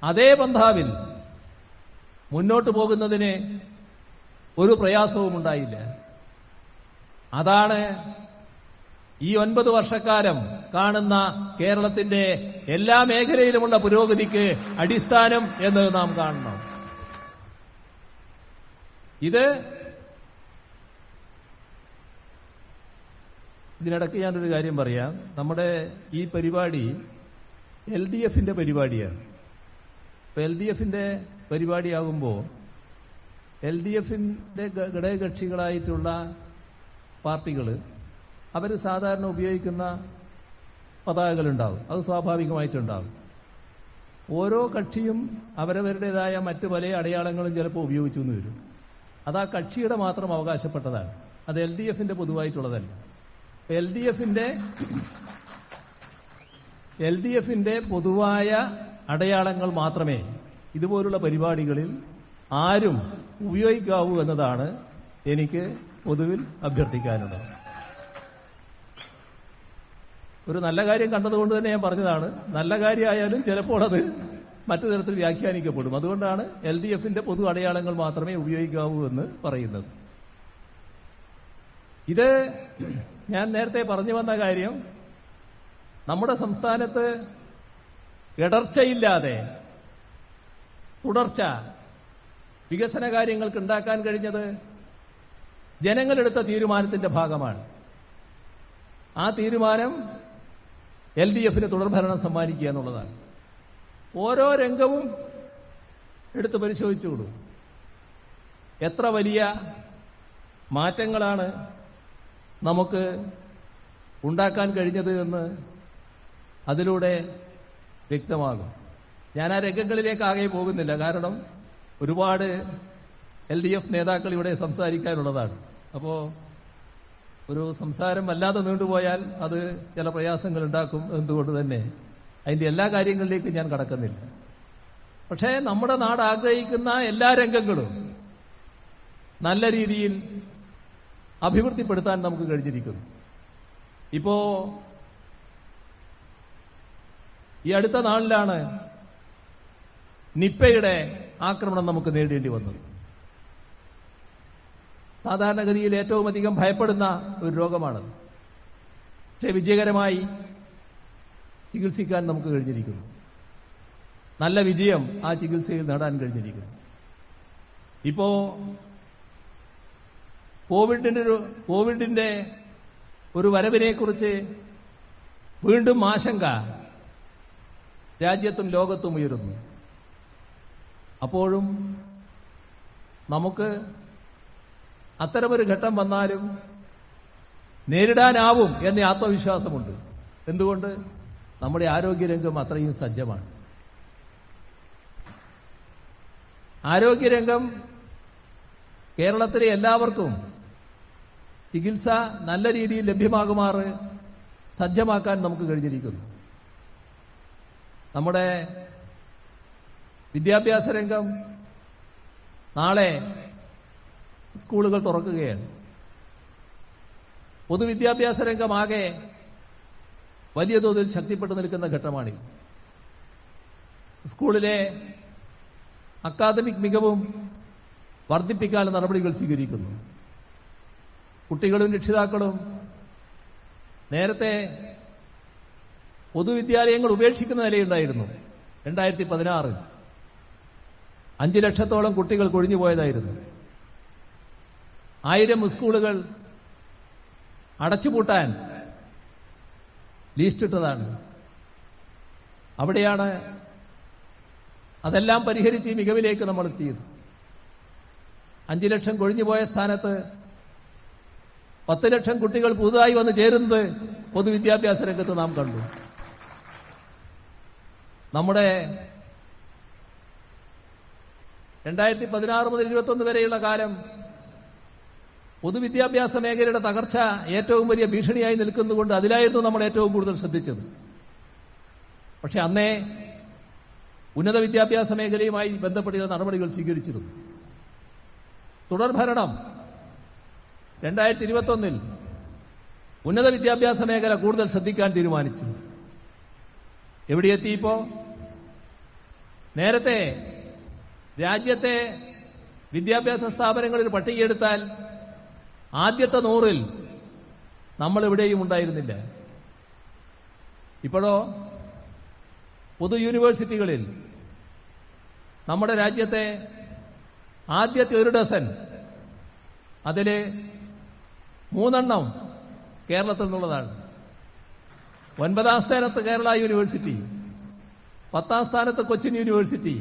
അതേ പന്ഥാവിൽ മുന്നോട്ട് പോകുന്നതിന് ഒരു പ്രയാസവും ഉണ്ടായില്ല. അതാണ് ഈ 9 വർഷക്കാലം കാണുന്ന കേരളത്തിന്റെ എല്ലാ മേഖലയിലുമുള്ള പുരോഗതിക്ക് അടിസ്ഥാനം എന്ന് നാം കാണണം. ഇതിനിടയ്ക്ക് ഞാനൊരു കാര്യം പറയാം. നമ്മുടെ ഈ പരിപാടി LDFന്റെ പരിപാടിയാണ്. LDFന്റെ പരിപാടിയാകുമ്പോൾ LDFന്റെ ഘടകകക്ഷികളായിട്ടുള്ള പാർട്ടികൾ അവർ സാധാരണ ഉപയോഗിക്കുന്ന പതാകകളുണ്ടാവും. അത് സ്വാഭാവികമായിട്ടുണ്ടാവും. ഓരോ കക്ഷിയും അവരവരുടേതായ മറ്റു പല അടയാളങ്ങളും ചിലപ്പോൾ ഉപയോഗിച്ചു എന്ന് വരും. അത് ആ കക്ഷിയുടെ മാത്രം അവകാശപ്പെട്ടതാണ്. അത് LDFന്റെ പൊതുവായിട്ടുള്ളതല്ല. LDFന്റെ പൊതുവായ അടയാളങ്ങൾ മാത്രമേ ഇതുപോലുള്ള പരിപാടികളിൽ ആരും ഉപയോഗിക്കാവൂ എന്നതാണ് എനിക്ക് പൊതുവിൽ അഭ്യർത്ഥിക്കാനുള്ളത്. ഒരു നല്ല കാര്യം കണ്ടതുകൊണ്ട് തന്നെ ഞാൻ പറഞ്ഞതാണ്. നല്ല കാര്യമായാലും ചിലപ്പോൾ അത് മറ്റു തരത്തിൽ വ്യാഖ്യാനിക്കപ്പെടും. അതുകൊണ്ടാണ് LDFന്റെ പൊതു അടയാളങ്ങൾ മാത്രമേ ഉപയോഗിക്കാവൂ എന്ന് പറയുന്നത്. ഇത് ഞാൻ നേരത്തെ പറഞ്ഞു വന്ന കാര്യം, നമ്മുടെ സംസ്ഥാനത്ത് ഇടർച്ചയില്ലാതെ തുടർച്ച വികസന കാര്യങ്ങൾക്ക് ഉണ്ടാക്കാൻ കഴിഞ്ഞത് ജനങ്ങളെടുത്ത തീരുമാനത്തിന്റെ ഭാഗമാണ്. ആ തീരുമാനം LDFന് തുടർഭരണം സമ്മാനിക്കുക എന്നുള്ളതാണ്. ഓരോ രംഗവും എടുത്ത് പരിശോധിച്ചുകൊള്ളൂ. എത്ര വലിയ മാറ്റങ്ങളാണ് നമുക്ക് ഉണ്ടാക്കാൻ കഴിഞ്ഞത് എന്ന് അതിലൂടെ വ്യക്തമാകും. ഞാൻ ആ രംഗങ്ങളിലേക്ക് ആകെ പോകുന്നില്ല. കാരണം ഒരുപാട് LDF നേതാക്കൾ ഇവിടെ സംസാരിക്കാനുള്ളതാണ്. അപ്പോൾ ഒരു സംസാരം വല്ലാതെ നീണ്ടുപോയാൽ അത് ചില പ്രയാസങ്ങൾ ഉണ്ടാക്കും. എന്തുകൊണ്ട് തന്നെ അതിന്റെ എല്ലാ കാര്യങ്ങളിലേക്കും ഞാൻ കടക്കുന്നില്ല. പക്ഷേ നമ്മുടെ നാട് ആഗ്രഹിക്കുന്ന എല്ലാ രംഗങ്ങളും നല്ല രീതിയിൽ അഭിവൃദ്ധിപ്പെടുത്താൻ നമുക്ക് കഴിഞ്ഞിരിക്കുന്നു. ഇപ്പോ ഈ അടുത്ത നാളിലാണ് നിപ്പയുടെ ആക്രമണം നമുക്ക് നേരിടേണ്ടി വന്നത്. സാധാരണഗതിയിൽ ഏറ്റവും അധികം ഭയപ്പെടുന്ന ഒരു രോഗമാണത്. പക്ഷേ വിജയകരമായി ചികിത്സിക്കാൻ നമുക്ക് കഴിഞ്ഞിരിക്കുന്നു. നല്ല വിജയം ആ ചികിത്സയിൽ നേടാൻ കഴിഞ്ഞിരിക്കുന്നു. ഇപ്പോ കോവിഡിന്റെ ഒരു വരവിനെക്കുറിച്ച് വീണ്ടും ആശങ്ക രാജ്യത്തും ലോകത്തും ഉയരുന്നു. അപ്പോഴും നമുക്ക് അത്തരമൊരു ഘട്ടം വന്നാലും നേരിടാനാവും എന്ന ആത്മവിശ്വാസമുണ്ട്. എന്തുകൊണ്ട്? നമ്മുടെ ആരോഗ്യരംഗം അത്രയും സജ്ജമാണ്. ആരോഗ്യരംഗം കേരളത്തിലെ എല്ലാവർക്കും ചികിത്സ നല്ല രീതിയിൽ ലഭ്യമാകുമാറ് സജ്ജമാക്കാൻ നമുക്ക് കഴിഞ്ഞിരിക്കുന്നു. നമ്മുടെ വിദ്യാഭ്യാസ രംഗം നാളെ സ്കൂളുകൾ തുറക്കുകയാണ്. പൊതുവിദ്യാഭ്യാസ രംഗമാകെ വലിയ തോതിൽ ശക്തിപ്പെട്ടു നിൽക്കുന്ന ഘട്ടമാണിത്. സ്കൂളിലെ അക്കാദമിക് മികവും വർദ്ധിപ്പിക്കാൻ നടപടികൾ സ്വീകരിക്കുന്നു. കുട്ടികളും രക്ഷിതാക്കളും നേരത്തെ പൊതുവിദ്യാലയങ്ങൾ ഉപേക്ഷിക്കുന്ന നിലയുണ്ടായിരുന്നു. 2016 5 ലക്ഷത്തോളം കുട്ടികൾ കൊഴിഞ്ഞുപോയതായിരുന്നു. 1000 സ്കൂളുകൾ അടച്ചുപൂട്ടാൻ ലിസ്റ്റിട്ടതാണ്. അവിടെയാണ് അതെല്ലാം പരിഹരിച്ച് ഈ മികവിലേക്ക് നമ്മൾ എത്തിയത്. 5 ലക്ഷം കൊഴിഞ്ഞുപോയ സ്ഥാനത്ത് 10 ലക്ഷം കുട്ടികൾ പുതുതായി വന്ന് ചേരുന്നത് പൊതുവിദ്യാഭ്യാസ രംഗത്ത് നാം കണ്ടു. നമ്മുടെ 2016 മുതൽ 2021 വരെയുള്ള കാലം പൊതുവിദ്യാഭ്യാസ മേഖലയുടെ തകർച്ച ഏറ്റവും വലിയ ഭീഷണിയായി നിൽക്കുന്നതുകൊണ്ട് അതിലായിരുന്നു നമ്മൾ ഏറ്റവും കൂടുതൽ ശ്രദ്ധിച്ചത്. പക്ഷെ അന്നേ ഉന്നത വിദ്യാഭ്യാസ മേഖലയുമായി ബന്ധപ്പെട്ട നടപടികൾ സ്വീകരിച്ചിരുന്നു. തുടർഭരണം 2021 ഉന്നത വിദ്യാഭ്യാസ മേഖല കൂടുതൽ ശ്രദ്ധിക്കാൻ തീരുമാനിച്ചു. എവിടെയെത്തിയിപ്പോ? നേരത്തെ രാജ്യത്തെ വിദ്യാഭ്യാസ സ്ഥാപനങ്ങളിൽ പട്ടികയെടുത്താൽ ആദ്യത്തെ 100ൽ നമ്മൾ എവിടെയും ഉണ്ടായിരുന്നില്ല. ഇപ്പോഴോ പൊതു യൂണിവേഴ്സിറ്റികളിൽ നമ്മുടെ രാജ്യത്തെ ആദ്യത്തെ 1 ഡസൻ അതിൽ 3 കേരളത്തിൽ നിന്നുള്ളതാണ്. 9ാം സ്ഥാനത്ത് കേരള യൂണിവേഴ്സിറ്റി, 10ാം സ്ഥാനത്ത് കൊച്ചിൻ യൂണിവേഴ്സിറ്റി,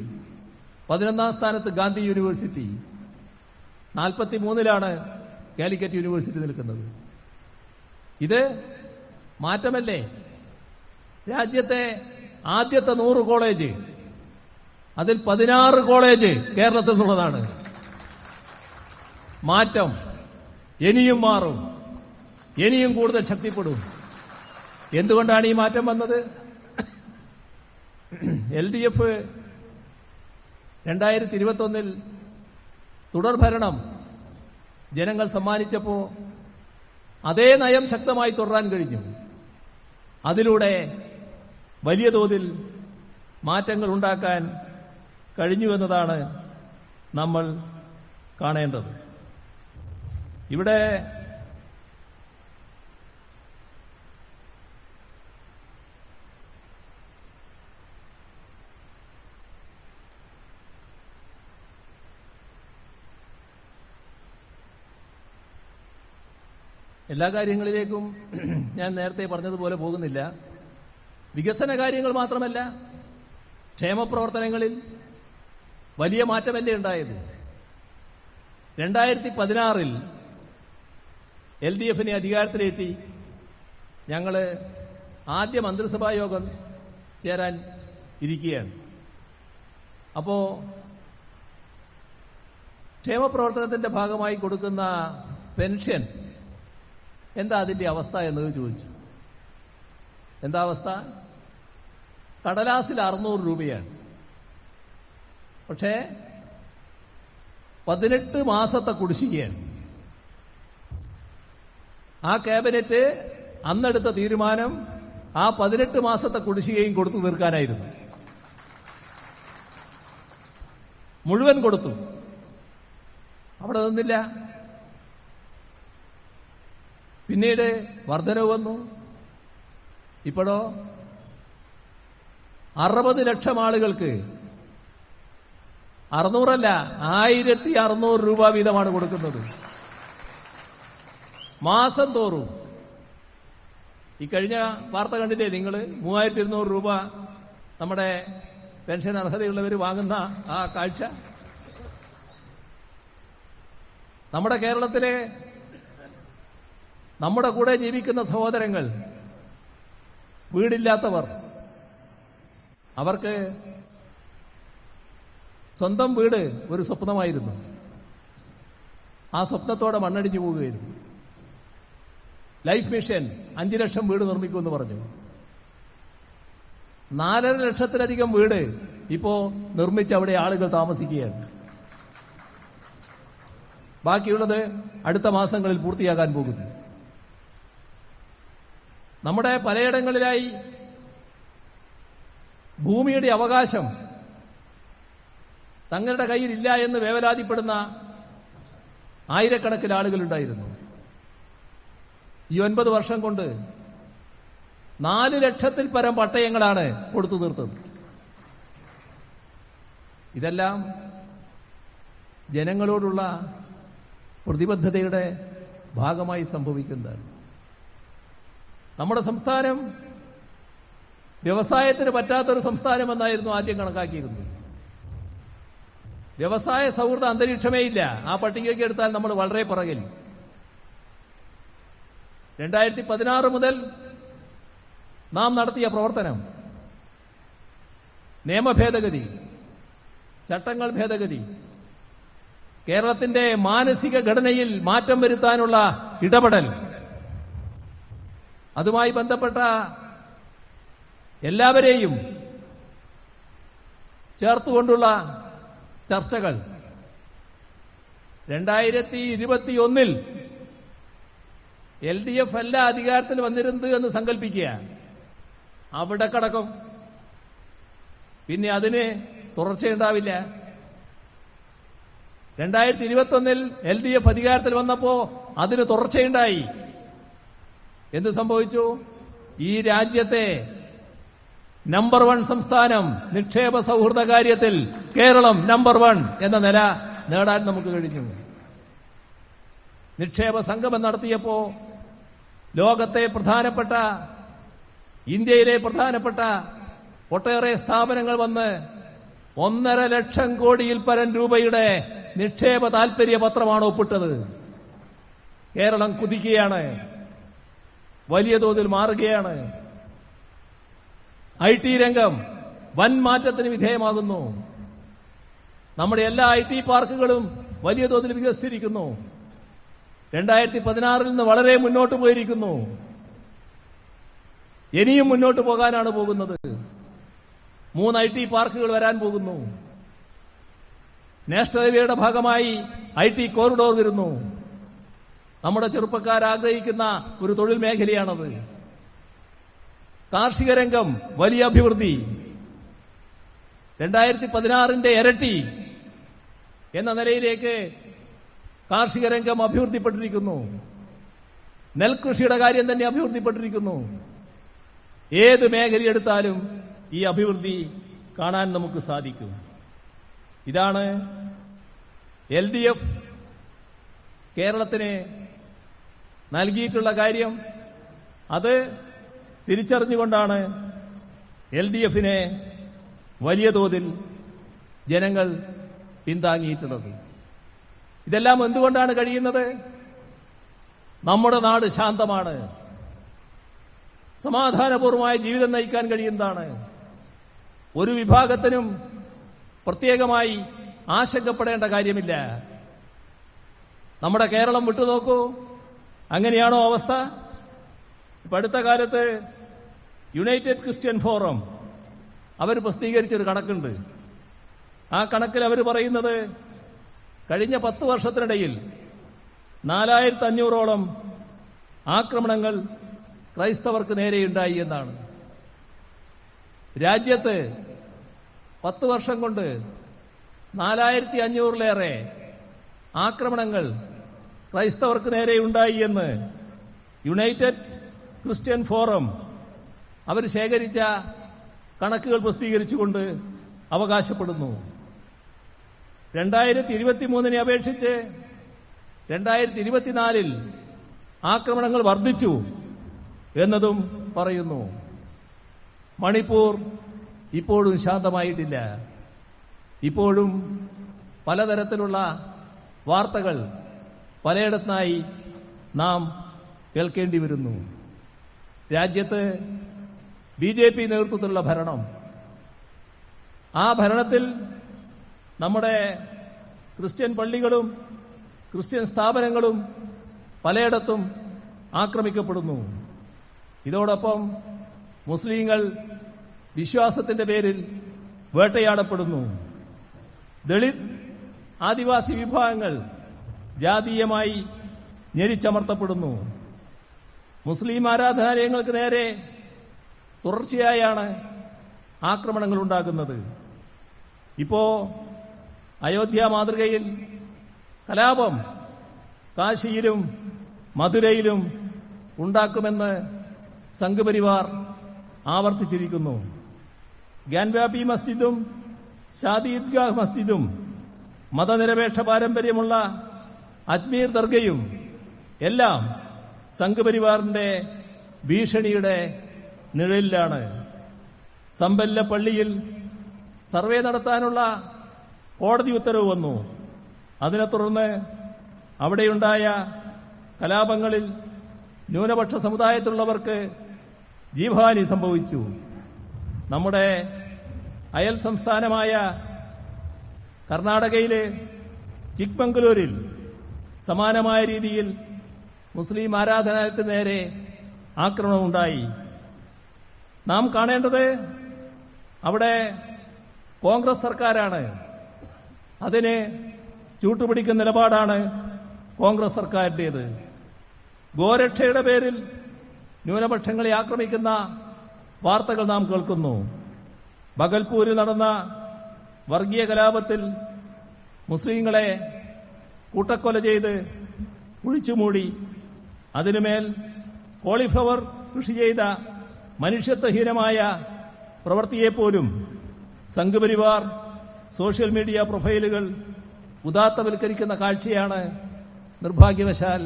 11ാം സ്ഥാനത്ത് ഗാന്ധി യൂണിവേഴ്സിറ്റി, 43ലാണ് കാലിക്കറ്റ് യൂണിവേഴ്സിറ്റി നിൽക്കുന്നത്. ഇത് മാറ്റമല്ലേ? രാജ്യത്തെ ആദ്യത്തെ 100 കോളേജ് അതിൽ 16 കോളേജ് കേരളത്തിൽ നിന്നുള്ളതാണ്. മാറ്റം ഇനിയും മാറും, ഇനിയും കൂടുതൽ ശക്തിപ്പെടും. എന്തുകൊണ്ടാണ് ഈ മാറ്റം വന്നത്? LDF 2021 തുടർഭരണം ജനങ്ങൾ സമ്മാനിച്ചപ്പോൾ അതേ നയം ശക്തമായി തുടരാൻ കഴിഞ്ഞു. അതിലൂടെ വലിയ തോതിൽ മാറ്റങ്ങൾ ഉണ്ടാക്കാൻ കഴിഞ്ഞുവെന്നതാണ് നമ്മൾ കാണേണ്ടത്. ഇവിടെ എല്ലാ കാര്യങ്ങളിലേക്കും ഞാൻ നേരത്തെ പറഞ്ഞതുപോലെ പോകുന്നില്ല. വികസന കാര്യങ്ങൾ മാത്രമല്ല, ക്ഷേമപ്രവർത്തനങ്ങളിൽ വലിയ മാറ്റമല്ലേ ഉണ്ടായത്. 2016 LDF അധികാരത്തിലേറ്റി ഞങ്ങൾ ആദ്യ മന്ത്രിസഭാ യോഗം ചേരാൻ ഇരിക്കുകയാണ്. അപ്പോ ക്ഷേമപ്രവർത്തനത്തിന്റെ ഭാഗമായി കൊടുക്കുന്ന പെൻഷൻ എന്താ അതിന്റെ അവസ്ഥ എന്നത് ചോദിച്ചു. എന്താ അവസ്ഥ? കടലാസിൽ 600 രൂപയാണ്. പക്ഷേ 18 മാസത്തെ കുടിശ്ശികയാണ്. ആ ക്യാബിനറ്റ് അന്നെടുത്ത തീരുമാനം ആ 18 മാസത്തെ കുടിശ്ശികയും കൊടുത്തു തീർക്കാനായിരുന്നു. മുഴുവൻ കൊടുത്തു. അവിടെ നിന്നില്ല. പിന്നീട് വർധനവ് വന്നു. ഇപ്പോഴോ 60 ലക്ഷം ആളുകൾക്ക് 600 1600 രൂപ വീതമാണ് കൊടുക്കുന്നത് മാസം തോറും. ഈ കഴിഞ്ഞ വാർത്ത കണ്ടില്ലേ നിങ്ങൾ? 3200 രൂപ നമ്മുടെ പെൻഷൻ അർഹതയുള്ളവർ വാങ്ങുന്ന ആ കാഴ്ച. നമ്മുടെ കേരളത്തിലെ നമ്മുടെ കൂടെ ജീവിക്കുന്ന സഹോദരങ്ങൾ, വീടില്ലാത്തവർ, അവർക്ക് സ്വന്തം വീട് ഒരു സ്വപ്നമായിരുന്നു. ആ സ്വപ്നത്തോടെ മണ്ണടിഞ്ഞു പോവുകയായിരുന്നു. ലൈഫ് മിഷൻ 5 ലക്ഷം വീട് നിർമ്മിക്കുമെന്ന് പറഞ്ഞു. 4.5 ലക്ഷത്തിലധികം വീട് ഇപ്പോ നിർമ്മിച്ച് അവിടെ ആളുകൾ താമസിക്കുകയാണ്. ബാക്കിയുള്ളത് അടുത്ത മാസങ്ങളിൽ പൂർത്തിയാകാൻ പോകുന്നു. നമ്മുടെ പലയിടങ്ങളിലായി ഭൂമിയുടെ അവകാശം തങ്ങളുടെ കയ്യിലില്ല എന്ന് വേവലാതിപ്പെടുന്ന ആയിരക്കണക്കിന് ആളുകളുണ്ടായിരുന്നു. ഈ 9 വർഷം കൊണ്ട് 4 ലക്ഷത്തിൽ പരം പട്ടയങ്ങളാണ് കൊടുത്തു തീർത്തത്. ഇതെല്ലാം ജനങ്ങളോടുള്ള പ്രതിബദ്ധതയുടെ ഭാഗമായി സംഭവിക്കുന്നതാണ്. നമ്മുടെ സംസ്ഥാനം വ്യവസായത്തിന് പറ്റാത്തൊരു സംസ്ഥാനമെന്നായിരുന്നു ആദ്യം കണക്കാക്കിയിരുന്നത്. വ്യവസായ സൗഹൃദ അന്തരീക്ഷമേ ഇല്ല. ആ പട്ടികയ്ക്ക് എടുത്താൽ നമ്മൾ വളരെ പുറകിൽ. 2016 മുതൽ നാം നടത്തിയ പ്രവർത്തനം, നിയമ ഭേദഗതി, ചട്ടങ്ങൾ ഭേദഗതി, കേരളത്തിന്റെ മാനസിക ഘടനയിൽ മാറ്റം വരുത്താനുള്ള ഇടപെടൽ, അതുമായി ബന്ധപ്പെട്ട എല്ലാവരെയും ചേർത്തുകൊണ്ടുള്ള ചർച്ചകൾ, 2021 LDF അല്ല അധികാരത്തിൽ വന്നിരുന്നത് എന്ന് സങ്കല്പിക്കുക. അവിടെ കടക്കും. പിന്നെ അതിന് തുടർച്ചയുണ്ടാവില്ല. 2021 LDF അധികാരത്തിൽ വന്നപ്പോ അതിന് തുടർച്ചയുണ്ടായി. എന്ത് സംഭവിച്ചു? ഈ രാജ്യത്തെ നമ്പർ 1 സംസ്ഥാനം നിക്ഷേപ സൗഹൃദ കാര്യത്തിൽ കേരളം നമ്പർ 1 എന്ന നില നേടാൻ നമുക്ക് കഴിഞ്ഞു. നിക്ഷേപ സംഗമം നടത്തിയപ്പോ ലോകത്തെ പ്രധാനപ്പെട്ട, ഇന്ത്യയിലെ പ്രധാനപ്പെട്ട ഒട്ടേറെ സ്ഥാപനങ്ങൾ വന്ന് 1.5 ലക്ഷം കോടിയിൽ പരം രൂപയുടെ നിക്ഷേപ താൽപര്യ പത്രമാണ് ഒപ്പിട്ടത്. കേരളം കുതിക്കുകയാണ്, വലിയ തോതിൽ മാറുകയാണ്. IT രംഗം വൻ മാറ്റത്തിന് വിധേയമാകുന്നു. നമ്മുടെ എല്ലാ IT പാർക്കുകളും വലിയ തോതിൽ വികസിച്ചിരിക്കുന്നു. 2016 നിന്ന് വളരെ മുന്നോട്ട് പോയിരിക്കുന്നു. ഇനിയും മുന്നോട്ട് പോകാനാണ് പോകുന്നത്. 3 IT പാർക്കുകൾ വരാൻ പോകുന്നു. നാഷണൽ ഹൈവേയുടെ ഭാഗമായി IT കോറിഡോർ വരുന്നു. നമ്മുടെ ചെറുപ്പക്കാർ ആഗ്രഹിക്കുന്ന ഒരു തൊഴിൽ മേഖലയാണത്. കാർഷിക രംഗം വലിയ അഭിവൃദ്ധി, 2016ന്റെ ഇരട്ടി എന്ന നിലയിലേക്ക് കാർഷിക രംഗം അഭിവൃദ്ധിപ്പെട്ടിരിക്കുന്നു. നെൽകൃഷിയുടെ കാര്യം തന്നെ അഭിവൃദ്ധിപ്പെട്ടിരിക്കുന്നു. ഏത് മേഖലയെടുത്താലും ഈ അഭിവൃദ്ധി കാണാൻ നമുക്ക് സാധിക്കും. ഇതാണ് LDF കേരളത്തിന് നൽകിയിട്ടുള്ള കാര്യം. അത് തിരിച്ചറിഞ്ഞുകൊണ്ടാണ് LDFനെ വലിയ തോതിൽ ജനങ്ങൾ പിന്താങ്ങിയിട്ടുള്ളത്. ഇതെല്ലാം എന്തുകൊണ്ടാണ് കഴിയുന്നത്? നമ്മുടെ നാട് ശാന്തമാണ്, സമാധാനപൂർവമായ ജീവിതം നയിക്കാൻ കഴിയുന്നതാണ്. ഒരു വിഭാഗത്തിനും പ്രത്യേകമായി ആശങ്കപ്പെടേണ്ട കാര്യമില്ല. നമ്മുടെ കേരളം വിട്ടുനോക്കൂ, അങ്ങനെയാണോ അവസ്ഥ? ഇപ്പൊ അടുത്ത കാലത്ത് യുണൈറ്റഡ് ക്രിസ്ത്യൻ ഫോറം അവർ പ്രസിദ്ധീകരിച്ചൊരു കണക്കുണ്ട്. ആ കണക്കിൽ അവർ പറയുന്നത് കഴിഞ്ഞ 10 വർഷത്തിനിടയിൽ 4500ഓളം ആക്രമണങ്ങൾ ക്രൈസ്തവർക്ക് നേരെയുണ്ടായി എന്നാണ്. രാജ്യത്ത് 10 വർഷം കൊണ്ട് 4500-ലേറെ ആക്രമണങ്ങൾ ക്രൈസ്തവർക്ക് നേരെയുണ്ടായി എന്ന് യുണൈറ്റഡ് ക്രിസ്ത്യൻ ഫോറം അവർ ശേഖരിച്ച കണക്കുകൾ പ്രസിദ്ധീകരിച്ചുകൊണ്ട് അവകാശപ്പെടുന്നു. 2023 അപേക്ഷിച്ച് 2024 ആക്രമണങ്ങൾ വർദ്ധിച്ചു എന്നതും പറയുന്നു. മണിപ്പൂർ ഇപ്പോഴും ശാന്തമായിട്ടില്ല. ഇപ്പോഴും പലതരത്തിലുള്ള വാർത്തകൾ പലയിടത്തായി നാം കേൾക്കേണ്ടി വരുന്നു. രാജ്യത്ത് BJP നേതൃത്വത്തിലുള്ള ഭരണം, ആ ഭരണത്തിൽ നമ്മുടെ ക്രിസ്ത്യൻ പള്ളികളും ക്രിസ്ത്യൻ സ്ഥാപനങ്ങളും പലയിടത്തും ആക്രമിക്കപ്പെടുന്നു. ഇതോടൊപ്പം മുസ്ലിങ്ങൾ വിശ്വാസത്തിന്റെ പേരിൽ വേട്ടയാടപ്പെടുന്നു. ദളിത് ആദിവാസി വിഭാഗങ്ങൾ ജാതീയമായി ഞെരിച്ചമർത്തപ്പെടുന്നു. മുസ്ലിം ആരാധനാലയങ്ങൾക്ക് നേരെ തുടർച്ചയായാണ് ആക്രമണങ്ങൾ ഉണ്ടാകുന്നത്. ഇപ്പോ അയോധ്യ മാതൃകയിൽ കലാപം കാശിയിലും മധുരയിലും ഉണ്ടാക്കുമെന്ന് സംഘപരിവാർ ആവർത്തിച്ചിരിക്കുന്നു. ഗ്യാൻവാപി മസ്ജിദും ഷാദി ഈദ്ഗാഹ് മസ്ജിദും മതനിരപേക്ഷ പാരമ്പര്യമുള്ള അജ്മീർ ദർഗയും എല്ലാം സംഘപരിവാറിന്റെ ഭീഷണിയുടെ നിഴലിലാണ്. സമ്പല്ല പള്ളിയിൽ സർവേ നടത്താനുള്ള കോടതി ഉത്തരവ് വന്നു. അതിനെ തുടർന്ന് അവിടെയുണ്ടായ കലാപങ്ങളിൽ ന്യൂനപക്ഷ സമുദായത്തിലുള്ളവർക്ക് ജീവഹാനി സംഭവിച്ചു. നമ്മുടെ അയൽ സംസ്ഥാനമായ കർണാടകയിലെ ചിക്മംഗലൂരിൽ സമാനമായ രീതിയിൽ മുസ്ലിം ആരാധനാലയത്തിന് നേരെ ആക്രമണമുണ്ടായി. നാം കാണേണ്ടത് അവിടെ കോൺഗ്രസ് സർക്കാരാണ്. അതിന് ചൂട്ടുപിടിക്കുന്ന നിലപാടാണ് കോൺഗ്രസ് സർക്കാരിൻ്റേത്. ഗോരക്ഷയുടെ പേരിൽ ന്യൂനപക്ഷങ്ങളെ ആക്രമിക്കുന്ന വാർത്തകൾ നാം കേൾക്കുന്നു. ഭഗൽപൂരിൽ നടന്ന വർഗീയ കലാപത്തിൽ മുസ്ലിങ്ങളെ കൂട്ടക്കൊല ചെയ്ത് കുഴിച്ചുമൂടി അതിനുമേൽ കോളിഫ്ലവർ കൃഷി ചെയ്ത മനുഷ്യത്വഹീനമായ പ്രവൃത്തിയെപ്പോലും സംഘപരിവാർ സോഷ്യൽ മീഡിയ പ്രൊഫൈലുകൾ ഉദാത്തവൽക്കരിക്കുന്ന കാഴ്ചയാണ് നിർഭാഗ്യവശാൽ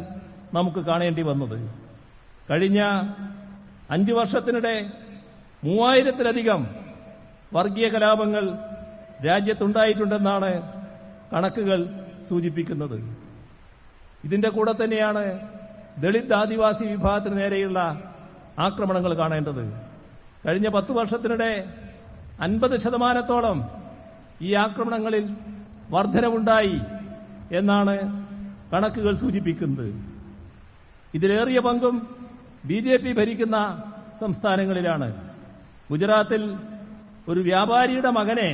നമുക്ക് കാണേണ്ടി വന്നത്. കഴിഞ്ഞ 5 വർഷത്തിനിടെ 3000-ത്തിലധികം വർഗീയ കലാപങ്ങൾ രാജ്യത്തുണ്ടായിട്ടുണ്ടെന്നാണ് കണക്കുകൾ സൂചിപ്പിക്കുന്നത്. ഇതിന്റെ കൂടെ തന്നെയാണ് ദളിത് ആദിവാസി വിഭാഗത്തിന് നേരെയുള്ള ആക്രമണങ്ങൾ കാണേണ്ടത്. കഴിഞ്ഞ 10 വർഷത്തിനിടെ 50% ഈ ആക്രമണങ്ങളിൽ വർധനവുണ്ടായി എന്നാണ് കണക്കുകൾ സൂചിപ്പിക്കുന്നത്. ഇതിലേറിയ പങ്കും BJP ഭരിക്കുന്ന സംസ്ഥാനങ്ങളിലാണ്. ഗുജറാത്തിൽ ഒരു വ്യാപാരിയുടെ മകനെ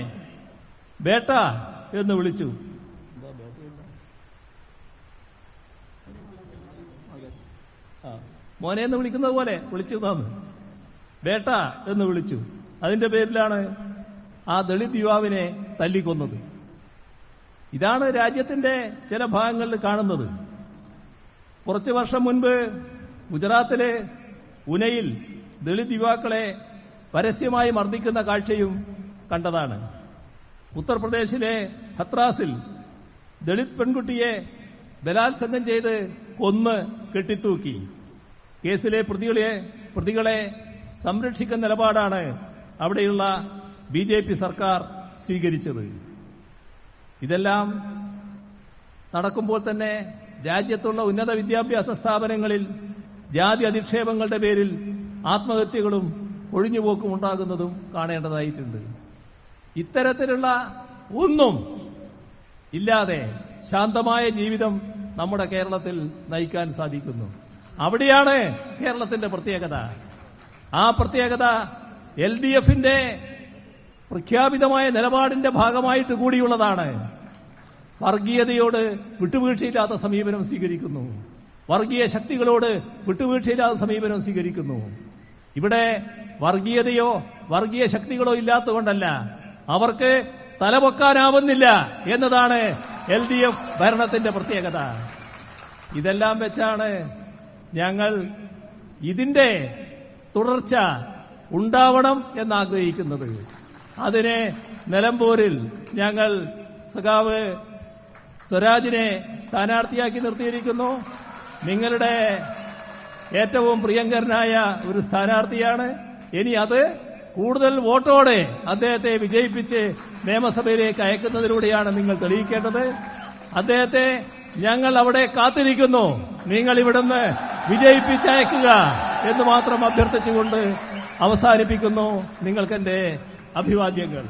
ബേട്ട എന്ന് വിളിച്ചു. മോനെ എന്ന് വിളിക്കുന്നത് പോലെ വിളിച്ചു തന്നു. ബേട്ട എന്ന് വിളിച്ചു. അതിന്റെ പേരിലാണ് ആ ദളിത് യുവാവിനെ തല്ലിക്കൊന്നത്. ഇതാണ് രാജ്യത്തിന്റെ ചില ഭാഗങ്ങളിൽ കാണുന്നത്. കുറച്ചു വർഷം മുൻപ് ഗുജറാത്തിലെ ഉനയിൽ ദളിത് യുവാക്കളെ പരസ്യമായി മർദ്ദിക്കുന്ന കാഴ്ചയും കണ്ടതാണ്. ഉത്തർപ്രദേശിലെ ഹത്രാസിൽ ദളിത് പെൺകുട്ടിയെ ബലാത്സംഗം ചെയ്ത് കൊന്ന് കെട്ടിത്തൂക്കി. കേസിലെ പ്രതികളെ സംരക്ഷിക്കുന്ന നിലപാടാണ് അവിടെയുള്ള BJP സർക്കാർ സ്വീകരിച്ചത്. ഇതെല്ലാം നടക്കുമ്പോൾ തന്നെ രാജ്യത്തുള്ള ഉന്നത വിദ്യാഭ്യാസ സ്ഥാപനങ്ങളിൽ ജാതി അധിക്ഷേപങ്ങളുടെ പേരിൽ ആത്മഹത്യകളും ഒഴിഞ്ഞുപോക്കും ഉണ്ടാകുന്നതും കാണേണ്ടതായിട്ടുണ്ട്. ഇത്തരത്തിലുള്ള ഒന്നും ഇല്ലാതെ ശാന്തമായ ജീവിതം നമ്മുടെ കേരളത്തിൽ നയിക്കാൻ സാധിക്കുന്നു. അവിടെയാണ് കേരളത്തിന്റെ പ്രത്യേകത. ആ പ്രത്യേകത LDFന്റെ പ്രഖ്യാപിതമായ നിലപാടിന്റെ ഭാഗമായിട്ട് കൂടിയുള്ളതാണ്. വർഗീയതയോട് വിട്ടുവീഴ്ചയില്ലാത്ത സമീപനം സ്വീകരിക്കുന്നു. വർഗീയ ശക്തികളോട് വിട്ടുവീഴ്ചയില്ലാത്ത സമീപനം സ്വീകരിക്കുന്നു. ഇവിടെ വർഗീയതയോ വർഗീയ ശക്തികളോ ഇല്ലാത്തതുകൊണ്ടല്ല, അവർക്ക് തലപൊക്കാനാവുന്നില്ല എന്നതാണ് LDF ഭരണത്തിന്റെ പ്രത്യേകത. ഇതെല്ലാം വെച്ചാണ് ഞങ്ങൾ ഇതിന്റെ തുടർച്ച ഉണ്ടാവണം എന്നാഗ്രഹിക്കുന്നത്. അതിനെ നിലമ്പൂരിൽ ഞങ്ങൾ സഖാവ് സ്വരാജിനെ സ്ഥാനാർത്ഥിയാക്കി നിർത്തിയിരിക്കുന്നു. നിങ്ങളുടെ ഏറ്റവും പ്രിയങ്കരനായ ഒരു സ്ഥാനാർത്ഥിയാണ്. ഇനി അത് കൂടുതൽ വോട്ടോടെ അദ്ദേഹത്തെ വിജയിപ്പിച്ച് നിയമസഭയിലേക്ക് അയക്കുന്നതിലൂടെയാണ് നിങ്ങൾ തെളിയിക്കേണ്ടത്. അദ്ദേഹത്തെ ഞങ്ങൾ അവിടെ കാത്തിരിക്കുന്നു. നിങ്ങൾ ഇവിടുന്ന് വിജയിപ്പിച്ചയക്കുക എന്ന് മാത്രം അഭ്യർത്ഥിച്ചുകൊണ്ട് അവസാനിപ്പിക്കുന്നു. നിങ്ങൾക്കെന്റെ അഭിവാദ്യങ്ങൾ.